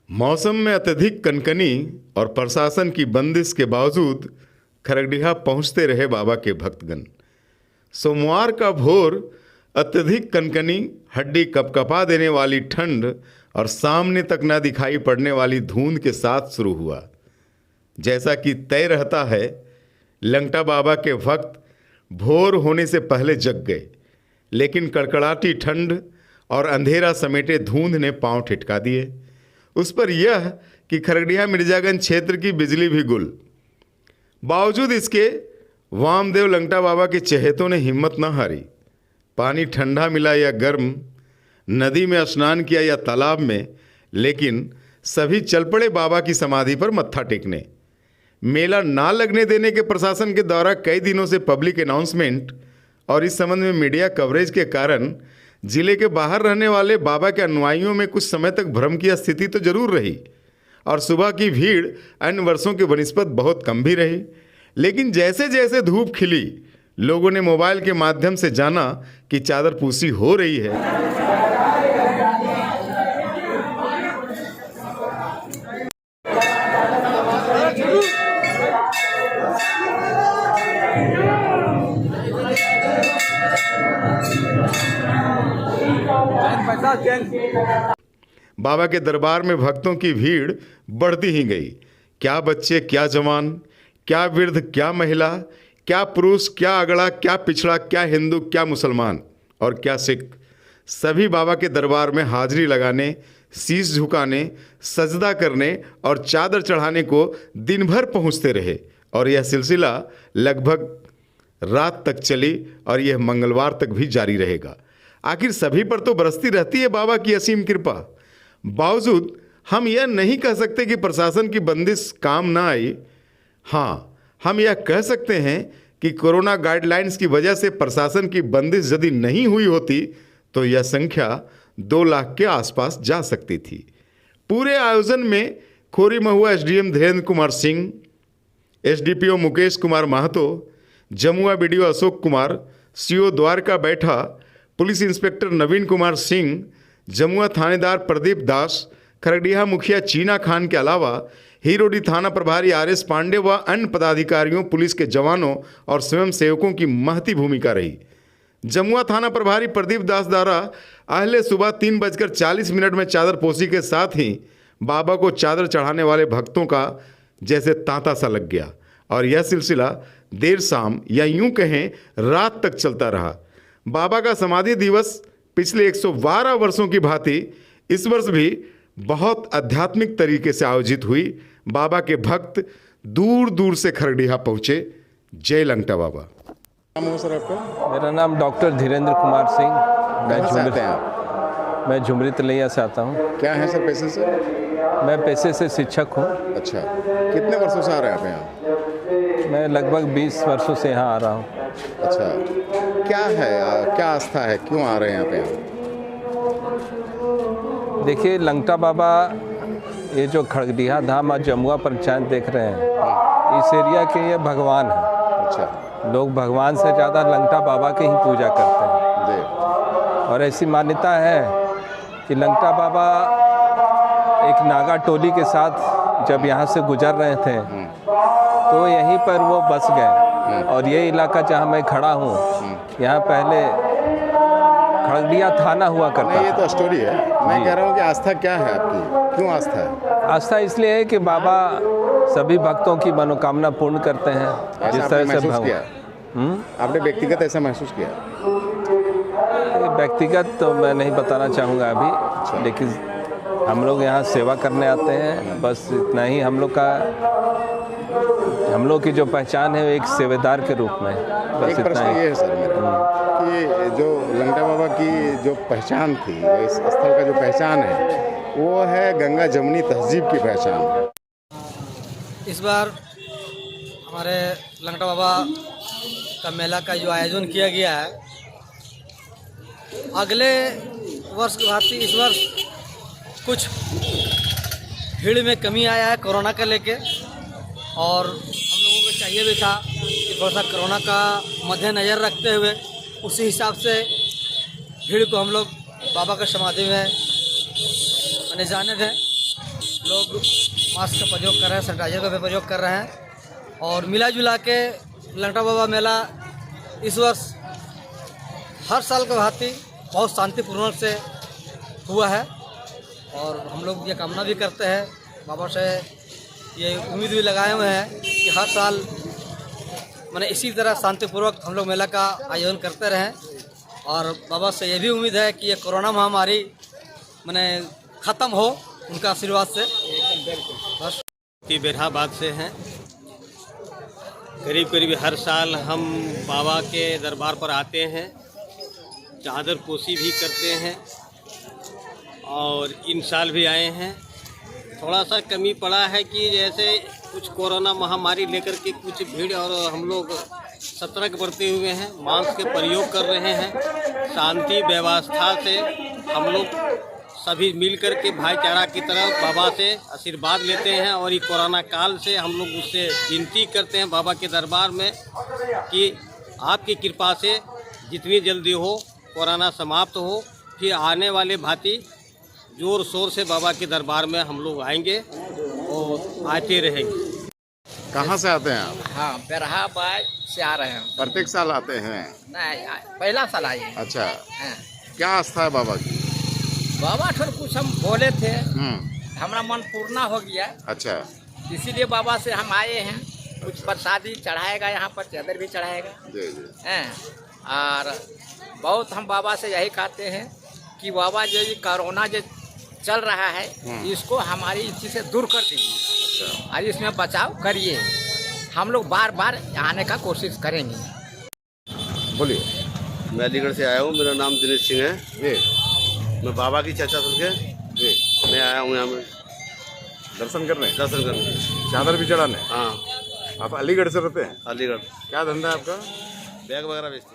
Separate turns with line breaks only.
मौसम में अत्यधिक कनकनी और प्रशासन की बंदिश के बावजूद खरगडीहा पहुंचते रहे बाबा के भक्तगण। सोमवार का भोर अत्यधिक कनकनी, हड्डी कपकपा देने वाली ठंड और सामने तक न दिखाई पड़ने वाली धुंध के साथ शुरू हुआ। जैसा कि तय रहता है, लंगटा बाबा के भक्त भोर होने से पहले जग गए, लेकिन कड़कड़ाती ठंड और अंधेरा समेटे धुंध ने पांव ठिठका दिए। उस पर यह कि खरगडीहा मिर्जागंज क्षेत्र की बिजली भी गुल। बावजूद इसके वामदेव लंगटा बाबा के चहेतों ने हिम्मत न हारी। पानी ठंडा मिला या गर्म, नदी में स्नान किया या तालाब में, लेकिन सभी चल पड़े बाबा की समाधि पर मत्था टेकने। मेला ना लगने देने के प्रशासन के द्वारा कई दिनों से पब्लिक अनाउंसमेंट और इस संबंध में मीडिया कवरेज के कारण जिले के बाहर रहने वाले बाबा के अनुयायियों में कुछ समय तक भ्रम की स्थिति तो जरूर रही और सुबह की भीड़ अन्य वर्षों की बनिस्बत बहुत कम भी रही। लेकिन जैसे जैसे धूप खिली, लोगों ने मोबाइल के माध्यम से जाना कि चादरपूसी हो रही है। बाबा के दरबार में भक्तों की भीड़ बढ़ती ही गई। क्या बच्चे, क्या जवान, क्या वृद्ध, क्या महिला, क्या पुरुष, क्या अगड़ा, क्या पिछड़ा, क्या हिंदू, क्या मुसलमान और क्या सिख, सभी बाबा के दरबार में हाजिरी लगाने, शीश झुकाने, सजदा करने और चादर चढ़ाने को दिन भर पहुंचते रहे। और यह सिलसिला लगभग रात तक चली और यह मंगलवार तक भी जारी रहेगा। आखिर सभी पर तो बरसती रहती है बाबा की असीम कृपा। बावजूद हम यह नहीं कह सकते कि प्रशासन की बंदिश काम ना आई। हाँ, हम यह कह सकते हैं कि कोरोना गाइडलाइंस की वजह से प्रशासन की बंदिश यदि नहीं हुई होती तो यह संख्या 2 लाख के आसपास जा सकती थी। पूरे आयोजन में Khori Mahua SDM Dhirendra Kumar Singh, SDPO Mukesh Kumar Mahto, Jamua BDO Ashok Kumar, CO Dwarka Baitha, police inspector Naveen Kumar Singh, Jamua थानेदार प्रदीप दास, खरगडीहा मुखिया चीना खान के अलावा हीरोडी थाना प्रभारी आरएस पांडे व अन्य पदाधिकारियों, पुलिस के जवानों और स्वयं सेवकों की महती भूमिका रही। जमुआ थाना प्रभारी प्रदीप दास द्वारा अहले सुबह 3:40 में चादरपोशी के साथ ही बाबा को चादर चढ़ाने वाले भक्तों का जैसे तांता सा लग गया और यह सिलसिला देर शाम या यूं कहें रात तक चलता रहा। बाबा का समाधि दिवस पिछले 112 वर्षों की भांति इस वर्ष भी बहुत आध्यात्मिक तरीके से आयोजित हुई। बाबा के भक्त दूर दूर से खरगडीहा पहुंचे। जय लंगटा बाबा। नाम हो सर आपका?
मेरा नाम डॉक्टर धीरेन्द्र कुमार सिंह।
कहाँ से आते हैं आप?
मैं झुमरी तलैया से आता हूँ।
क्या है सर पेशे से?
मैं पेशे से शिक्षक हूँ।
अच्छा, कितने वर्षों से आ रहे हैं आप यहाँ?
मैं लगभग 20 वर्षों से यहाँ आ रहा हूँ।
अच्छा, क्या है, क्या आस्था है, क्यों आ रहे हैं यहाँ पे?
देखिए, लंगटा बाबा, ये जो खरगडीहा धाम और जमुआ पंचायत देख रहे हैं, इस एरिया के ये भगवान हैं।
अच्छा,
लोग भगवान से ज़्यादा लंगटा बाबा की ही पूजा करते हैं
जी।
और ऐसी मान्यता है कि लंगटा बाबा एक नागा टोली के साथ जब यहाँ से गुजर रहे थे तो यहीं पर वो बस गए। और ये इलाका जहाँ मैं खड़ा हूँ, यहाँ पहले खरगडीहा थाना हुआ करता
नहीं, ये तो स्टोरी है। मैं कह रहा हूँ कि आस्था क्या है आपकी, क्यों आस्था है?
आस्था इसलिए है कि बाबा सभी भक्तों की मनोकामना पूर्ण करते हैं। जिस तरह से
आपने व्यक्तिगत ऐसा महसूस किया?
व्यक्तिगत तो मैं नहीं बताना चाहूँगा अभी, लेकिन हम लोग यहाँ सेवा करने आते हैं, बस इतना ही। हम लोग की जो पहचान है वो एक सेवेदार के रूप में, बस
एक प्रश्न ये है सर मेरा कि जो लंगटा बाबा की जो पहचान थी, इस स्थल का जो पहचान है वो है गंगा जमुनी तहजीब की पहचान है।
इस बार हमारे लंगटा बाबा का मेला का जो आयोजन किया गया है, अगले वर्ष की भांति इस वर्ष कुछ भीड़ में कमी आया है कोरोना का लेके, और हम लोगों को चाहिए भी था कि थोड़ा सा कोरोना का मद्देनज़र रखते हुए उसी हिसाब से भीड़ को हम लोग बाबा का समाधि में जाने थे। लोग मास्क का प्रयोग कर रहे हैं, सैनिटाइजर का भी प्रयोग कर रहे हैं। और मिला जुला के लंगटा बाबा मेला इस वर्ष हर साल के भांति बहुत शांतिपूर्ण से हुआ है। और हम लोग ये कामना भी करते हैं, बाबा से ये उम्मीद भी लगाए हुए हैं कि हर साल मैंने इसी तरह शांतिपूर्वक हम लोग मेला का आयोजन करते रहें। और बाबा से ये भी उम्मीद है कि ये कोरोना महामारी मैंने ख़त्म हो, उनका आशीर्वाद से। बस
बेरहाबाद से हैं। करीब करीब हर साल हम बाबा के दरबार पर आते हैं, चादर पोशी भी करते हैं और इन साल भी आए हैं। थोड़ा सा कमी पड़ा है कि जैसे कुछ कोरोना महामारी लेकर के कुछ भीड़ और हम लोग सतर्क बरते हुए हैं, मास्क के प्रयोग कर रहे हैं। शांति व्यवस्था से हम लोग सभी मिलकर के भाईचारा की तरफ बाबा से आशीर्वाद लेते हैं। और ये कोरोना काल से हम लोग उससे विनती करते हैं बाबा के दरबार में कि आपकी कृपा से जितनी जल्दी हो कोरोना समाप्त हो, फिर आने वाले भांति जोर शोर से बाबा के दरबार में हम लोग आएंगे और आते रहेंगे।
कहाँ से आते हैं आप?
हाँ, बेरहाबाद से आ रहे हैं।
प्रत्येक साल आते हैं?
नहीं, पहला साल आए हैं।
अच्छा,
हाँ।
क्या आस्था है बाबा की?
बाबा थोड़ा कुछ हम बोले थे, हमारा मन पूर्ण हो गया।
अच्छा,
इसीलिए बाबा से हम आए हैं। कुछ प्रसादी चढ़ाएगा, यहाँ पर चादर भी चढ़ाएगा।
जी जी।
हैं। और बहुत हम बाबा से यही कहते हैं कि बाबा जो ये कोरोना जो चल रहा है इसको हमारी इसी से दूर कर दीजिए।
अच्छा,
और इसमें बचाव करिए। हम लोग बार बार आने का कोशिश करेंगे।
बोलिए।
मैं अलीगढ़ से आया हूँ। मेरा नाम दिनेश सिंह है।
जी
मैं बाबा की चर्चा सुन के
जी।
मैं आया हूँ यहाँ में
दर्शन करने?
दर्शन करने।
चादर भी चढ़ाने?
हाँ,
आप अलीगढ़ से रहते हैं?
अलीगढ़।
क्या धंधा है आपका?
बैग वगैरह बेचते हैं।